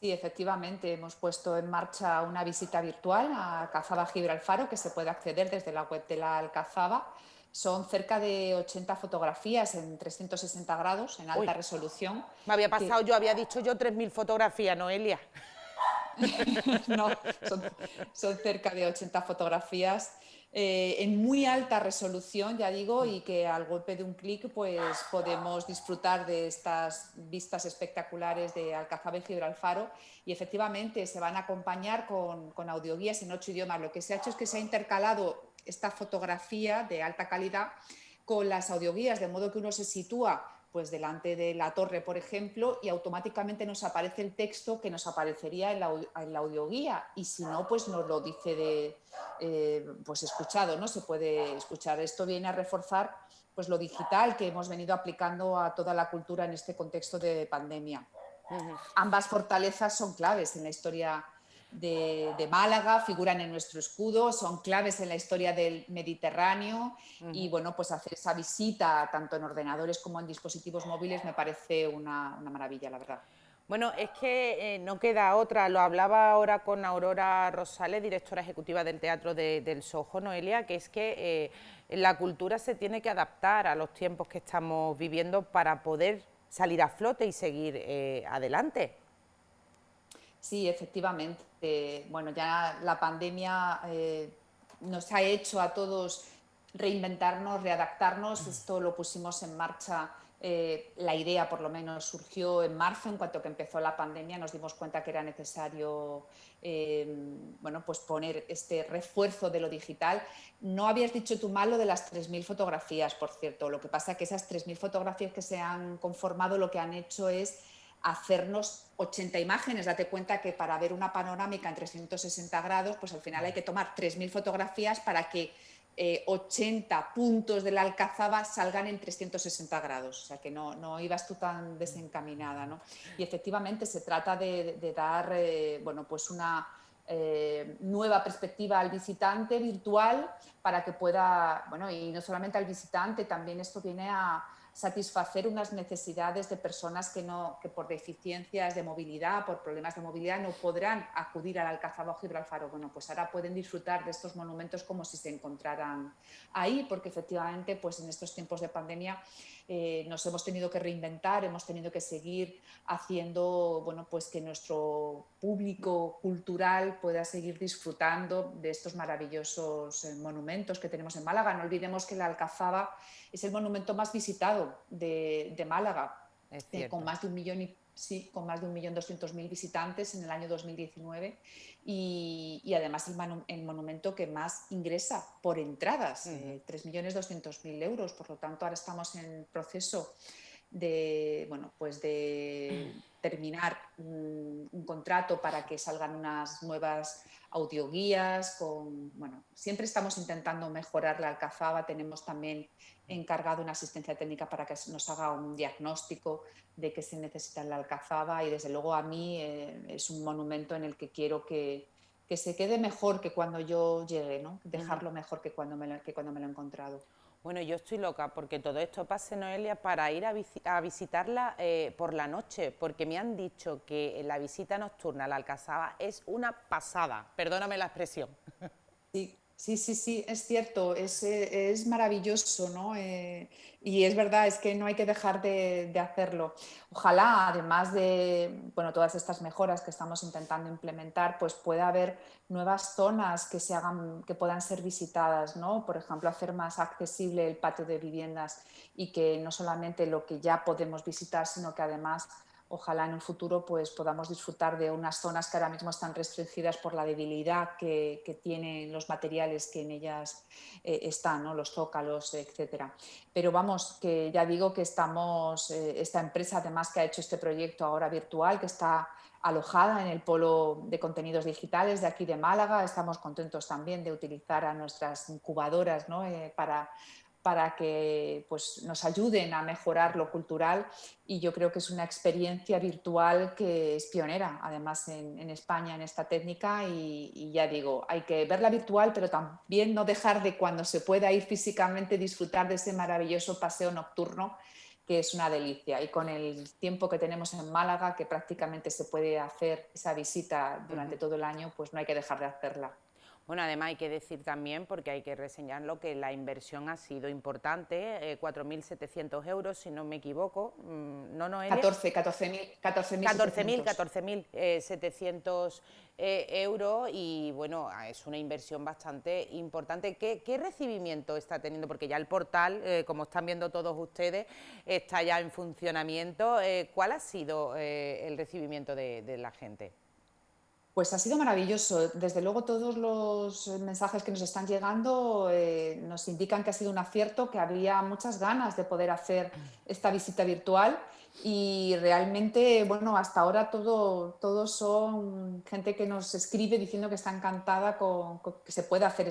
Sí, efectivamente, hemos puesto en marcha una visita virtual a Alcazaba Gibralfaro que se puede acceder desde la web de la Alcazaba. Son cerca de 80 fotografías en 360 grados, en Uy, alta resolución, me había pasado, que yo había dicho yo 3000 fotografías, Noelia. no, son cerca de 80 fotografías en muy alta resolución, ya digo, y que al golpe de un clic pues podemos disfrutar de estas vistas espectaculares de Alcazaba y Gibralfaro, y efectivamente se van a acompañar con audioguías en 8 idiomas. Lo que se ha hecho es que se ha intercalado esta fotografía de alta calidad con las audioguías, de modo que uno se sitúa pues delante de la torre, por ejemplo, y automáticamente nos aparece el texto que nos aparecería en la audioguía, y si no, pues nos lo dice pues escuchado, ¿no? Se puede escuchar. Esto viene a reforzar pues lo digital que hemos venido aplicando a toda la cultura en este contexto de pandemia. Ambas fortalezas son claves en la historia de Málaga, figuran en nuestro escudo, son claves en la historia del Mediterráneo, y bueno, pues hacer esa visita tanto en ordenadores como en dispositivos móviles me parece una maravilla, la verdad. Bueno, es que no queda otra, lo hablaba ahora con Aurora Rosales, directora ejecutiva del Teatro del Sojo, Noelia, que es que la cultura se tiene que adaptar a los tiempos que estamos viviendo para poder salir a flote y seguir adelante. Sí, efectivamente. Bueno, ya la pandemia nos ha hecho a todos reinventarnos, readaptarnos. Esto lo pusimos en marcha. La idea, por lo menos, surgió en marzo, en cuanto que empezó la pandemia. Nos dimos cuenta que era necesario, bueno, pues poner este refuerzo de lo digital. No habías dicho tú mal lo de las 3000 fotografías, por cierto. Lo que pasa es que esas 3000 fotografías que se han conformado, lo que han hecho es hacernos 80 imágenes. Date cuenta que para ver una panorámica en 360 grados, pues al final hay que tomar 3000 fotografías para que 80 puntos de la Alcazaba salgan en 360 grados. O sea que no ibas tú tan desencaminada, ¿no? Y efectivamente se trata de dar bueno, pues una nueva perspectiva al visitante virtual para que pueda, bueno, y no solamente al visitante, también esto viene a satisfacer unas necesidades de personas que por deficiencias de movilidad, por problemas de movilidad, no podrán acudir al Alcazaba o Gibralfaro. Bueno, pues ahora pueden disfrutar de estos monumentos como si se encontraran ahí, porque efectivamente pues en estos tiempos de pandemia nos hemos tenido que reinventar, hemos tenido que seguir haciendo, bueno, pues que nuestro público cultural pueda seguir disfrutando de estos maravillosos monumentos que tenemos en Málaga. No olvidemos que la Alcazaba es el monumento más visitado de Málaga, Es con cierto. más de 1.000.000 sí, con más de 1.200.000 visitantes en el año 2019, y además el monumento que más ingresa por entradas, 3.200.000 euros. Por lo tanto, ahora estamos en proceso de, bueno, pues de terminar un contrato para que salgan unas nuevas audioguías. Bueno, siempre estamos intentando mejorar la Alcazaba. Tenemos también encargado una asistencia técnica para que nos haga un diagnóstico de qué se necesita en la Alcazaba, y desde luego a mí es un monumento en el que quiero que se quede mejor que cuando yo llegué, ¿no? Dejarlo mejor que cuando me lo he encontrado. Bueno, yo estoy loca porque todo esto pase, Noelia, para ir a visitarla por la noche, porque me han dicho que la visita nocturna a la Alcazaba es una pasada, perdóname la expresión. Sí, sí, sí, sí, es cierto, es maravilloso, ¿no? Y es verdad, es que no hay que dejar de hacerlo. Ojalá, además de, bueno, todas estas mejoras que estamos intentando implementar, pues pueda haber nuevas zonas que que puedan ser visitadas, ¿no? Por ejemplo, hacer más accesible el patio de viviendas, y que no solamente lo que ya podemos visitar, sino que además ojalá en un futuro pues podamos disfrutar de unas zonas que ahora mismo están restringidas por la debilidad que tienen los materiales que en ellas están, ¿no? Los zócalos, etcétera. Pero vamos, que ya digo que estamos, esta empresa además que ha hecho este proyecto ahora virtual, que está alojada en el polo de contenidos digitales de aquí de Málaga. Estamos contentos también de utilizar a nuestras incubadoras, ¿no? Para que pues, nos ayuden a mejorar lo cultural, y yo creo que es una experiencia virtual que es pionera además en España en esta técnica, y ya digo, hay que verla virtual, pero también no dejar de, cuando se pueda ir físicamente, disfrutar de ese maravilloso paseo nocturno que es una delicia. Y con el tiempo que tenemos en Málaga, que prácticamente se puede hacer esa visita durante todo el año, pues no hay que dejar de hacerla. Bueno, además hay que decir también, porque hay que reseñarlo, que la inversión ha sido importante, 4.700 euros, si no me equivoco, ¿no, Noelia? 14.700 euros y bueno, es una inversión bastante importante. ¿Qué recibimiento está teniendo? Porque ya el portal, como están viendo todos ustedes, está ya en funcionamiento. ¿Cuál ha sido el recibimiento de la gente? Pues ha sido maravilloso. Desde luego todos los mensajes que nos están llegando nos indican que ha sido un acierto, que había muchas ganas de poder hacer esta visita virtual y realmente, bueno, hasta ahora todos son gente que nos escribe diciendo que está encantada con que se pueda hacer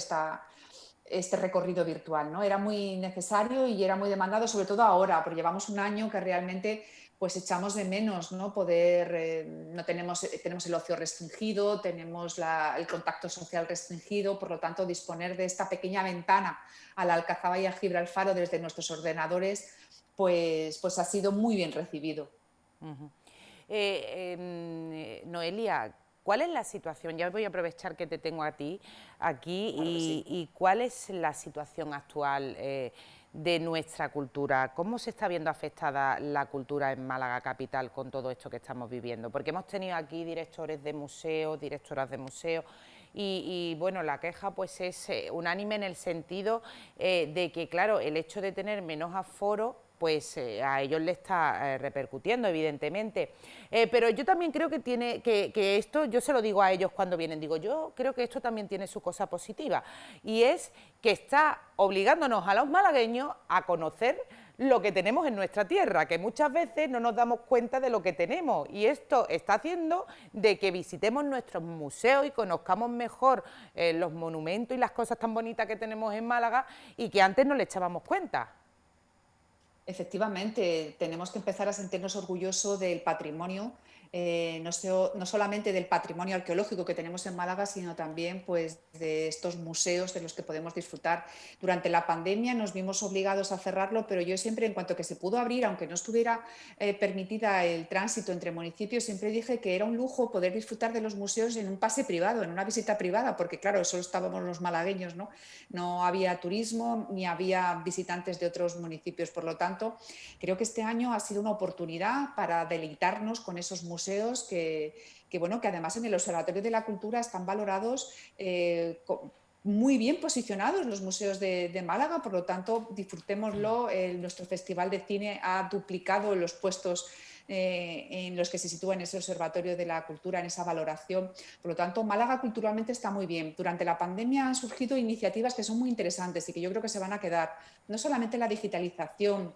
este recorrido virtual, ¿no? Era muy necesario y era muy demandado, sobre todo ahora, porque llevamos un año que realmente pues echamos de menos, ¿no? Poder, no tenemos el ocio restringido, tenemos el contacto social restringido, por lo tanto disponer de esta pequeña ventana a la Alcazaba y a Gibralfaro desde nuestros ordenadores, pues ha sido muy bien recibido. Noelia, ¿cuál es la situación? Ya voy a aprovechar que te tengo a ti aquí Claro que sí. y ¿cuál es la situación actual de nuestra cultura? ¿Cómo se está viendo afectada la cultura en Málaga capital con todo esto que estamos viviendo? Porque hemos tenido aquí directores de museos, directoras de museos y bueno, la queja pues es unánime en el sentido de que, claro, el hecho de tener menos aforo pues a ellos les está repercutiendo, evidentemente. Pero yo también creo que esto, yo se lo digo a ellos cuando vienen, digo, yo creo que esto también tiene su cosa positiva, y es que está obligándonos a los malagueños a conocer lo que tenemos en nuestra tierra, que muchas veces no nos damos cuenta de lo que tenemos, y esto está haciendo de que visitemos nuestros museos y conozcamos mejor los monumentos y las cosas tan bonitas que tenemos en Málaga y que antes no le echábamos cuenta. Efectivamente, tenemos que empezar a sentirnos orgullosos del patrimonio, no solamente del patrimonio arqueológico que tenemos en Málaga, sino también pues, de estos museos de los que podemos disfrutar. Durante la pandemia nos vimos obligados a cerrarlo, pero yo siempre, en cuanto que se pudo abrir, aunque no estuviera permitida el tránsito entre municipios, siempre dije que era un lujo poder disfrutar de los museos en un pase privado, en una visita privada, porque claro, solo estábamos los malagueños, ¿no? No había turismo ni había visitantes de otros municipios, por lo tanto, creo que este año ha sido una oportunidad para deleitarnos con esos museos bueno, que además en el Observatorio de la Cultura están valorados muy bien posicionados los museos de Málaga, por lo tanto, disfrutémoslo. Nuestro Festival de Cine ha duplicado los puestos en los que se sitúa en ese Observatorio de la Cultura, en esa valoración. Por lo tanto, Málaga culturalmente está muy bien. Durante la pandemia han surgido iniciativas que son muy interesantes y que yo creo que se van a quedar. No solamente la digitalización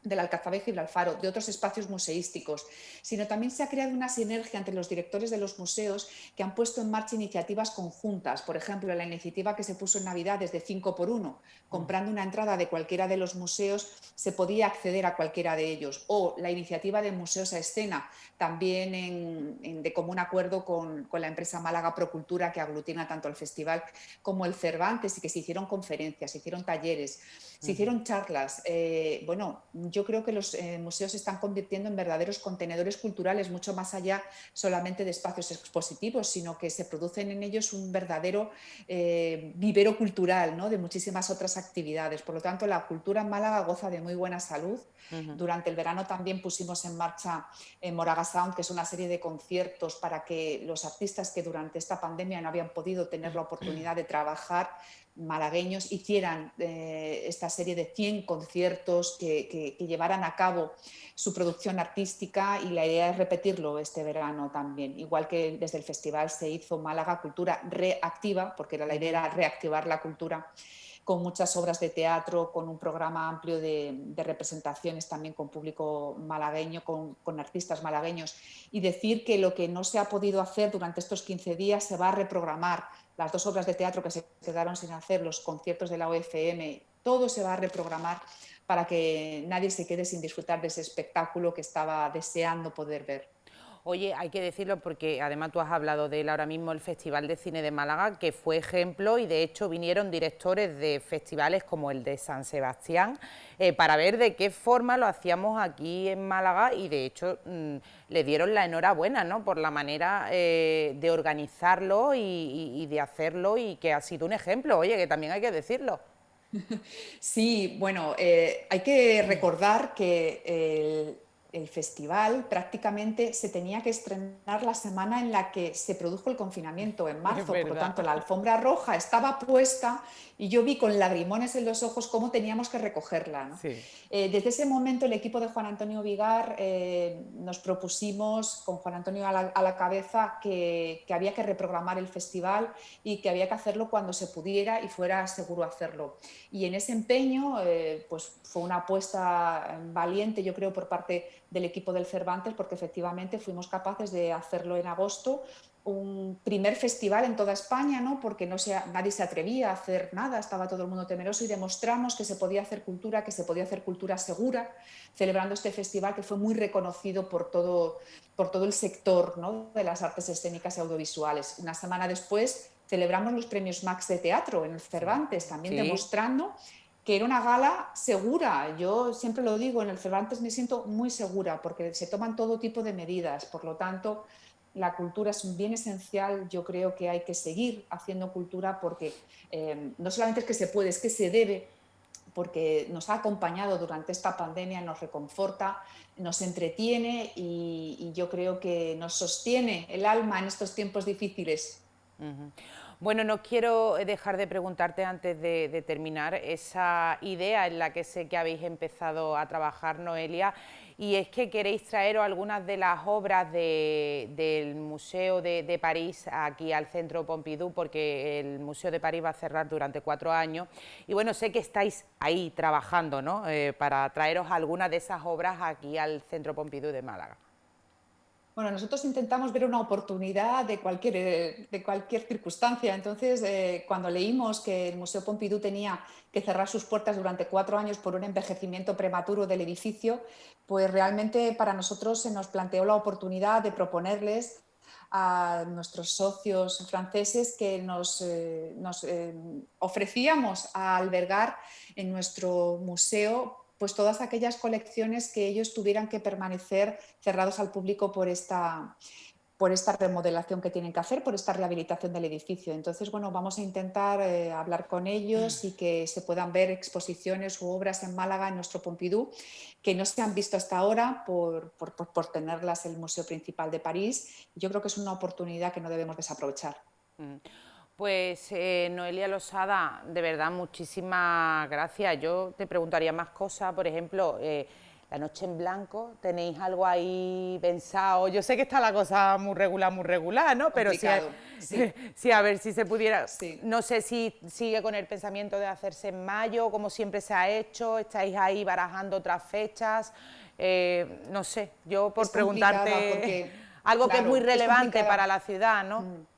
del Alcazaba y Gibralfaro, de otros espacios museísticos, sino también se ha creado una sinergia entre los directores de los museos que han puesto en marcha iniciativas conjuntas. Por ejemplo, la iniciativa que se puso en Navidades de 5x1, comprando una entrada de cualquiera de los museos se podía acceder a cualquiera de ellos. O la iniciativa de Museos a Escena, también de común acuerdo con la empresa Málaga Procultura, que aglutina tanto el festival como el Cervantes, y que se hicieron conferencias, se hicieron talleres, se hicieron charlas. Bueno, yo creo que los museos se están convirtiendo en verdaderos contenedores culturales, mucho más allá solamente de espacios expositivos, sino que se producen en ellos un verdadero vivero cultural, ¿no? De muchísimas otras actividades. Por lo tanto, la cultura en Málaga goza de muy buena salud. Durante el verano también pusimos en marcha Moraga Sound, que es una serie de conciertos para que los artistas que durante esta pandemia no habían podido tener la oportunidad de trabajar, malagueños, hicieran esta serie de 100 conciertos que llevaran a cabo su producción artística, y la idea es repetirlo este verano también, igual que desde el festival se hizo Málaga Cultura Reactiva, porque la idea era reactivar la cultura, con muchas obras de teatro, con un programa amplio de representaciones también con público malagueño, con artistas malagueños, y decir que lo que no se ha podido hacer durante estos 15 días se va a reprogramar. Las 2 obras de teatro que se quedaron sin hacer, los conciertos de la OFM, todo se va a reprogramar para que nadie se quede sin disfrutar de ese espectáculo que estaba deseando poder ver. Oye, hay que decirlo porque además tú has hablado de él ahora mismo, el Festival de Cine de Málaga, que fue ejemplo y de hecho vinieron directores de festivales como el de San Sebastián para ver de qué forma lo hacíamos aquí en Málaga y de hecho le dieron la enhorabuena, ¿no?, por la manera de organizarlo y de hacerlo y que ha sido un ejemplo, oye, que también hay que decirlo. Sí, bueno, hay que recordar que el festival prácticamente se tenía que estrenar la semana en la que se produjo el confinamiento, en Es marzo. Por lo verdad. tanto, la alfombra roja estaba puesta y yo vi con lagrimones en los ojos cómo teníamos que recogerla, ¿no? Sí. Desde ese momento el equipo de Juan Antonio Vigar nos propusimos, con Juan Antonio a la cabeza, que había que reprogramar el festival y que había que hacerlo cuando se pudiera y fuera seguro hacerlo. Y en ese empeño, pues fue una apuesta valiente, yo creo, por parte del equipo del Cervantes, porque efectivamente fuimos capaces de hacerlo en agosto, un primer festival en toda España, ¿no?, porque nadie se atrevía a hacer nada, estaba todo el mundo temeroso, y demostramos que se podía hacer cultura, que se podía hacer cultura segura, celebrando este festival que fue muy reconocido por todo el sector, ¿no?, de las artes escénicas y audiovisuales. Una semana después celebramos los premios Max de teatro en el Cervantes, también Sí. demostrando que era una gala segura. Yo siempre lo digo, en el Cervantes me siento muy segura porque se toman todo tipo de medidas. Por lo tanto, la cultura es un bien esencial. Yo creo que hay que seguir haciendo cultura porque no solamente es que se puede, es que se debe, porque nos ha acompañado durante esta pandemia, nos reconforta, nos entretiene y yo creo que nos sostiene el alma en estos tiempos difíciles. Ujú. Bueno, no quiero dejar de preguntarte antes de terminar esa idea en la que sé que habéis empezado a trabajar, Noelia, y es que queréis traeros algunas de las obras del Museo de París aquí al Centro Pompidou, porque el Museo de París va a cerrar durante 4 años. Y bueno, sé que estáis ahí trabajando, ¿no?, para traeros algunas de esas obras aquí al Centro Pompidou de Málaga. Bueno, nosotros intentamos ver una oportunidad de cualquier circunstancia. Entonces, cuando leímos que el Museo Pompidou tenía que cerrar sus puertas durante 4 años por un envejecimiento prematuro del edificio, pues realmente para nosotros se nos planteó la oportunidad de proponerles a nuestros socios franceses que nos ofrecíamos a albergar en nuestro museo pues todas aquellas colecciones que ellos tuvieran que permanecer cerrados al público por esta remodelación que tienen que hacer, por esta rehabilitación del edificio. Entonces, bueno, vamos a intentar hablar con ellos y que se puedan ver exposiciones u obras en Málaga, en nuestro Pompidou, que no se han visto hasta ahora por tenerlas en el Museo Principal de París. Yo creo que es una oportunidad que no debemos desaprovechar. Mm. Pues Noelia Losada, de verdad, muchísimas gracias. Yo te preguntaría más cosas, por ejemplo, La Noche en Blanco, ¿tenéis algo ahí pensado? Yo sé que está la cosa muy regular, ¿no? Pero sí, Complicado, sí. sí, a ver si se pudiera, Sí. no sé si sigue con el pensamiento de hacerse en mayo, como siempre se ha hecho, estáis ahí barajando otras fechas, no sé, yo por Es complicada preguntarte porque, algo que es muy claro, es relevante para complicada. la ciudad, ¿no?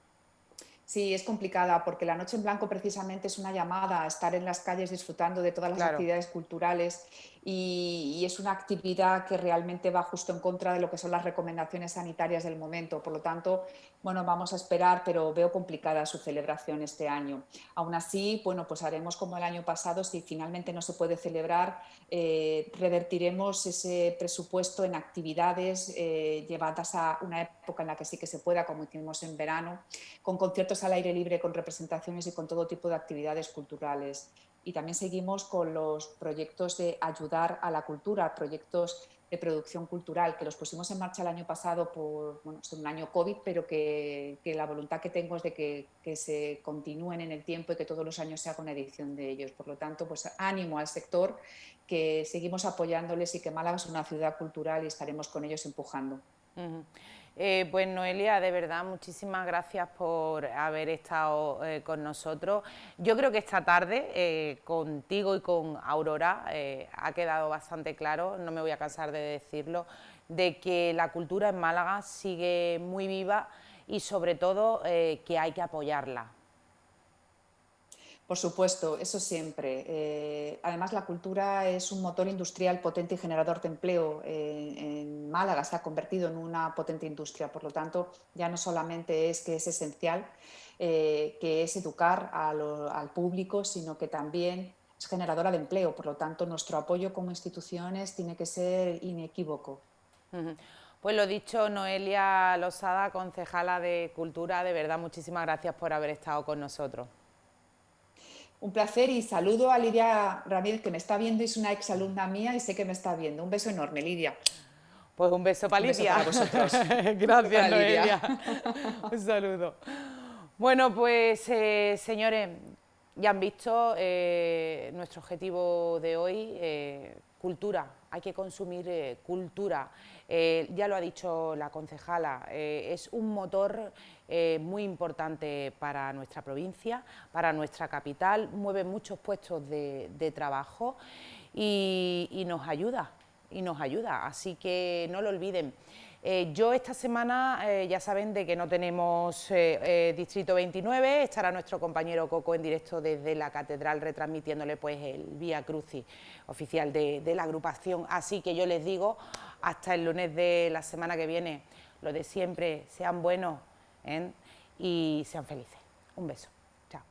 Sí, es complicada porque la Noche en Blanco precisamente es una llamada a estar en las calles disfrutando de todas las Claro. actividades culturales y es una actividad que realmente va justo en contra de lo que son las recomendaciones sanitarias del momento. Por lo tanto, bueno, vamos a esperar, pero veo complicada su celebración este año. Aún así, bueno, pues haremos como el año pasado, si finalmente no se puede celebrar, revertiremos ese presupuesto en actividades llevadas a una época en la que sí que se pueda, como hicimos en verano, con conciertos al aire libre, con representaciones y con todo tipo de actividades culturales. Y también seguimos con los proyectos de ayudar a la cultura, proyectos de producción cultural, que los pusimos en marcha el año pasado por un año COVID, pero que la voluntad que tengo es de que se continúen en el tiempo y que todos los años se haga una edición de ellos. Por lo tanto, pues ánimo al sector, que seguimos apoyándoles y que Málaga es una ciudad cultural y estaremos con ellos empujando. Ujú. Pues Noelia, de verdad, muchísimas gracias por haber estado con nosotros. Yo creo que esta tarde, contigo y con Aurora, ha quedado bastante claro, no me voy a cansar de decirlo, de que la cultura en Málaga sigue muy viva y sobre todo que hay que apoyarla. Por supuesto, eso siempre. Además, la cultura es un motor industrial potente y generador de empleo. En Málaga se ha convertido en una potente industria, por lo tanto, ya no solamente es que es esencial, que es educar al público, sino que también es generadora de empleo. Por lo tanto, nuestro apoyo como instituciones tiene que ser inequívoco. Pues lo dicho, Noelia Losada, concejala de Cultura, de verdad, muchísimas gracias por haber estado con nosotros. Un placer y saludo a Lidia Ramírez, que me está viendo, es una exalumna mía y sé que me está viendo. Un beso enorme, Lidia. Pues un beso para Lidia. Un beso para vosotros. Gracias, para Noelia. Un saludo. Bueno, pues señores, ya han visto nuestro objetivo de hoy, cultura. Hay que consumir cultura. Ya lo ha dicho la concejala, es un motor muy importante para nuestra provincia, para nuestra capital, mueve muchos puestos de trabajo y nos ayuda, así que no lo olviden. Yo esta semana, ya saben de que no tenemos Distrito 29, estará nuestro compañero Coco en directo desde la Catedral retransmitiéndole pues el Vía Crucis oficial de la agrupación, así que yo les digo, hasta el lunes de la semana que viene, lo de siempre, sean buenos y sean felices. Un beso, chao.